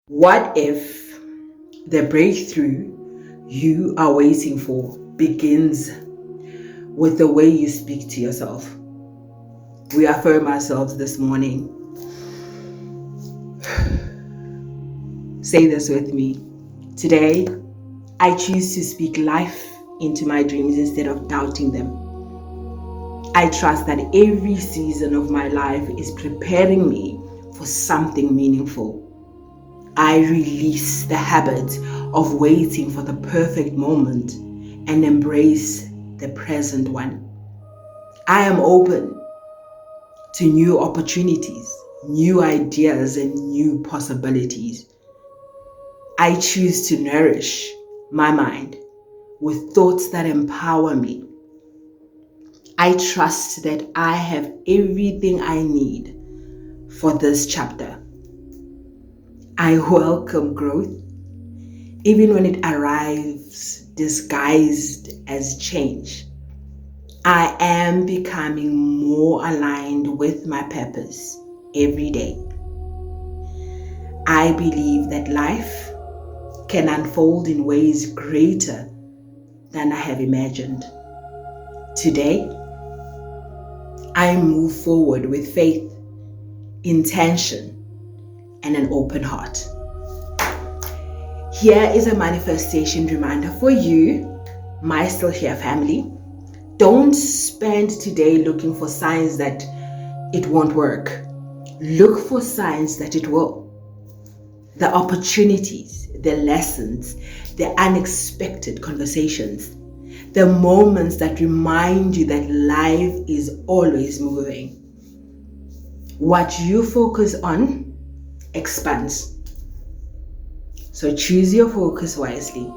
What if the breakthrough you are waiting for begins with the way you speak to yourself? We affirm ourselves this morning. Say this with me. Today, I choose to speak life into my dreams instead of doubting them. I trust that every season of my life is preparing me for something meaningful. I release the habit of waiting for the perfect moment and embrace the present one. I am open to new opportunities, new ideas, and new possibilities. I choose to nourish my mind with thoughts that empower me. I trust that I have everything I need for this chapter. I welcome growth, even when it arrives disguised as change. I am becoming more aligned with my purpose every day. I believe that life can unfold in ways greater than I have imagined. Today, I move forward with faith, intention, and an open heart. Here is a manifestation reminder for you, my Still Here family. Don't spend today looking for signs that it won't work. Look for signs that it will. The opportunities, the lessons, the unexpected conversations, the moments that remind you that life is always moving. What you focus on expands. So choose your focus wisely.